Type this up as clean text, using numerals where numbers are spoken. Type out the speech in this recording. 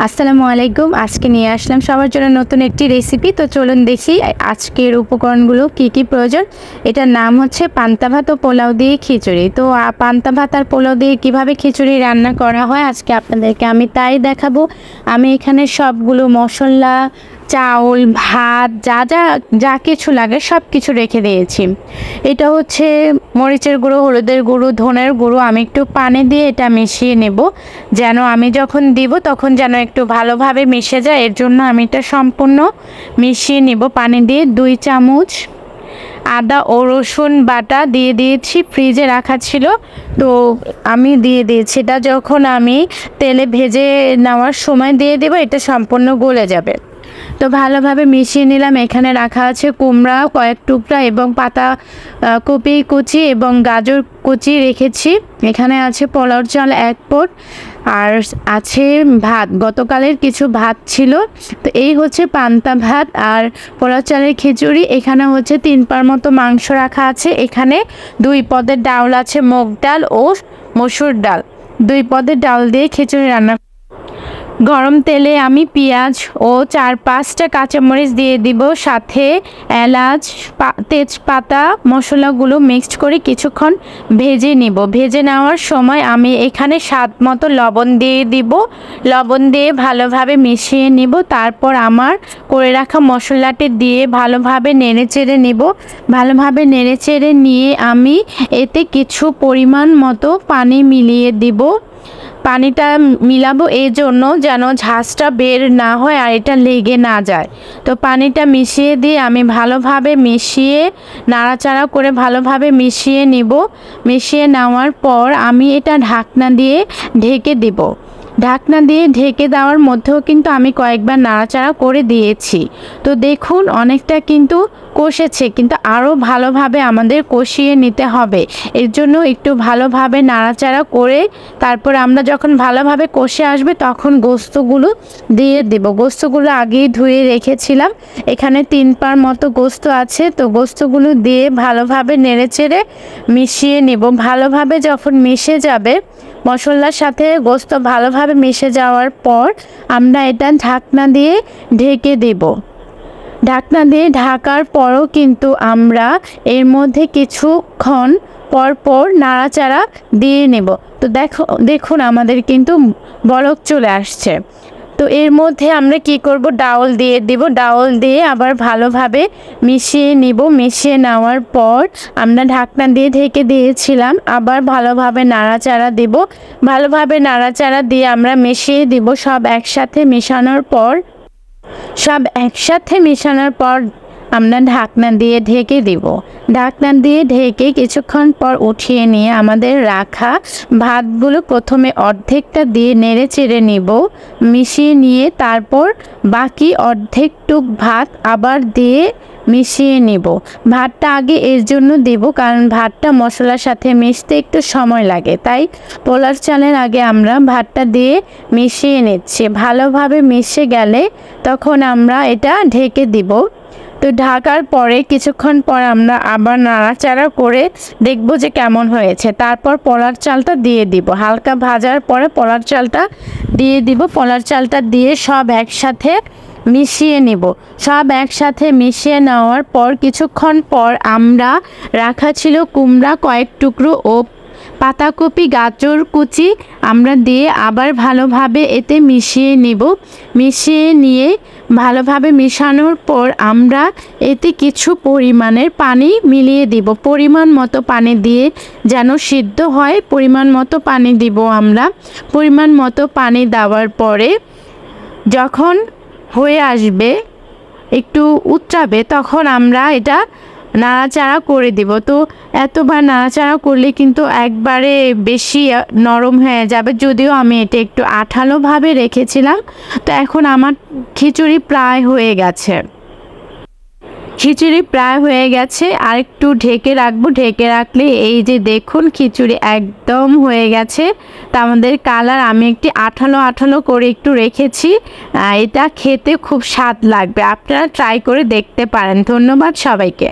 আসসালামু আলাইকুম। আজকে নিয়ে আসলাম সবার জন্য নতুন একটি রেসিপি। তো চলুন দেখি আজকের উপকরণগুলো কি কি প্রয়োজন। এটার নাম হচ্ছে পান্তা ভাত ও পোলাও দিয়ে খিচুড়ি। তো পান্তা ভাত আর পোলাও দিয়ে কিভাবে খিচুড়ি রান্না করা হয় আজকে আপনাদেরকে আমি তাই দেখাবো। আমি এখানে সবগুলো মশলা, চাউল, ভাত যা যা যা কিছু লাগে সব কিছু রেখে দিয়েছি। এটা হচ্ছে মরিচের গুঁড়ো, হলুদের গুঁড়ো, ধনের গুঁড়ো। আমি একটু পানি দিয়ে এটা মিশিয়ে নেব, যেন আমি যখন দিব তখন যেন একটু ভালোভাবে মিশে যায়। এর জন্য আমি এটা সম্পূর্ণ মিশিয়ে নেব পানি দিয়ে। 2 চামচ আদা ও রসুন বাটা দিয়ে দিয়েছি, ফ্রিজে রাখা ছিল তো আমি দিয়ে দিয়েছি। এটা যখন আমি তেলে ভেজে নেওয়ার সময় দিয়ে দেব, এটা সম্পূর্ণ গলে যাবে। তো ভালোভাবে মিশিয়ে নিলাম। এখানে রাখা আছে কুমড়া কয়েক টুকরা এবং পাতা কপি কুচি এবং গাজর কুচি রেখেছি। এখানে আছে পোলাওর চাল 1 পট, আর আছে ভাত, গতকালের কিছু ভাত ছিল। তো এই হচ্ছে পান্তা ভাত আর পোলাও চালের খিচুড়ি। এখানে হচ্ছে 3 পার মতো মাংস রাখা আছে। এখানে 2 পদের ডাল আছে, মুগ ডাল ও মসুর ডাল। 2 পদের ডাল দিয়ে খিচুড়ি রান্না। গরম তেলে আমি পেঁয়াজ ও 4-5টা কাঁচামরিচ দিয়ে দিব, সাথে এলাচ, তেজপাতা, মশলাগুলো মিক্সড করে কিছুক্ষণ ভেজে নিব। ভেজে নেওয়ার সময় আমি এখানে স্বাদ মতো লবণ দিয়ে দিব। লবণ দিয়ে ভালোভাবে মিশিয়ে নিব। তারপর আমার করে রাখা মশলাটি দিয়ে ভালোভাবে নেড়েচেড়ে নিব। ভালোভাবে নেড়েচেড়ে নিয়ে আমি এতে কিছু পরিমাণ মতো পানি মিলিয়ে দিব। পানিটা মিলাবো এই জন্য যেন ঝাঁজটা বের না হয় আর এটা লেগে না যায়। তো পানিটা মিশিয়ে দিয়ে আমি ভালোভাবে মিশিয়ে নাড়াচাড়া করে ভালোভাবে মিশিয়ে নিব। মিশিয়ে নেওয়ার পর আমি এটা ঢাকনা দিয়ে ঢেকে দিব। ঢাকনা দিয়ে ঢেকে দেওয়ার মধ্যেও কিন্তু আমি কয়েকবার নাড়াচাড়া করে দিয়েছি। তো দেখুন অনেকটা কিন্তু কষেছে, কিন্তু আরও ভালোভাবে আমাদের কষিয়ে নিতে হবে। এর জন্য একটু ভালোভাবে নাড়াচাড়া করে তারপর আমরা যখন ভালোভাবে কষে আসবে তখন গোস্তগুলো দিয়ে দেব। গোস্তগুলো আগেই ধুয়ে রেখেছিলাম। এখানে 3 পার মতো গোস্ত আছে। তো গোস্তগুলো দিয়ে ভালোভাবে নেড়েচেড়ে মিশিয়ে নেব। ভালোভাবে যখন মিশে যাবে মশলার সাথে গোস্ত ভালোভাবে মিশে যাওয়ার পর আমরা এটা ঢাকনা দিয়ে ঢেকে দেব। ঢাকনা দিয়ে ঢাকার পরও কিন্তু আমরা এর মধ্যে কিছুক্ষণ পর পর নাড়াচাড়া দিয়ে নেব। তো দেখুন আমাদের কিন্তু বলক চলে আসছে। তো এর মধ্যে আমরা কি করব, ডাউল দিয়ে দিব। ডাউল দিয়ে আবার ভালোভাবে মিশিয়ে নিব। মিশিয়ে নেওয়ার পর আমরা ঢাকনা দিয়ে ঢেকে দিয়েছিলাম, আবার ভালোভাবে নাড়াচাড়া দিব। ভালোভাবে নাড়াচাড়া দিয়ে আমরা মিশিয়ে দিব। সব একসাথে মেশানোর পর আমরা ঢাকনা দিয়ে ঢেকে দিব। ঢাকনা দিয়ে ঢেকে কিছুক্ষণ পর উঠিয়ে নিয়ে আমাদের রাখা ভাতগুলো প্রথমে অর্ধেকটা দিয়ে নেড়ে চেড়ে নিব, মিশিয়ে নিয়ে তারপর বাকি অর্ধেকটুক ভাত আবার দিয়ে মিশিয়ে নিব। ভাতটা আগে এর জন্য দেব কারণ ভাতটা মশলার সাথে মিশতে একটু সময় লাগে, তাই পোলার চালের আগে আমরা ভাতটা দিয়ে মিশিয়ে নিচ্ছি। ভালোভাবে মিশে গেলে তখন আমরা এটা ঢেকে দিব। তো ঢাকার পরে কিছুক্ষণ পর আমরা আবার নাড়াচাড়া করে দেখব যে কেমন হয়েছে। তারপর পোলার চালটা দিয়ে দিব। হালকা ভাজার পরে পোলার চালটা দিয়ে দিব। পোলার চালটা দিয়ে সব একসাথে মিশিয়ে নেব। সব একসাথে মিশিয়ে নেওয়ার পর কিছুক্ষণ পর আমরা রাখা ছিল কুমড়া কয়েক টুকরো ও পাতাকপি গাজর কুচি আমরা দিয়ে আবার ভালোভাবে এতে মিশিয়ে নেব। মিশিয়ে নিয়ে ভালোভাবে মিশানোর পর আমরা এতে কিছু পরিমাণের পানি মিলিয়ে দিব। পরিমাণ মতো পানি দিয়ে যেন সিদ্ধ হয় পরিমাণ মতো পানি দিব আমরা। পরিমাণ মতো পানি দেওয়ার পরে যখন হয়ে আসবে, একটু উতরাবে, তখন আমরা এটা নাড়াচাড়া করে দিব। তো এতবার নাড়াচাড়া করলে কিন্তু একবারে বেশি নরম হয়ে যাবে, যদিও আমি এটা একটু আঠালোভাবে রেখেছিলাম। তো এখন আমার খিচুড়ি প্রায় হয়ে গেছে। আর একটু ঢেকে রাখবো। ঢেকে রাখলে এই যে দেখুন খিচুড়ি একদম হয়ে গেছে। তা আমাদের কালার আমি একটু আঠালো করে একটু রেখেছি। এটা খেতে খুব স্বাদ লাগবে, আপনারা ট্রাই করে দেখতে পারেন। ধন্যবাদ সবাইকে।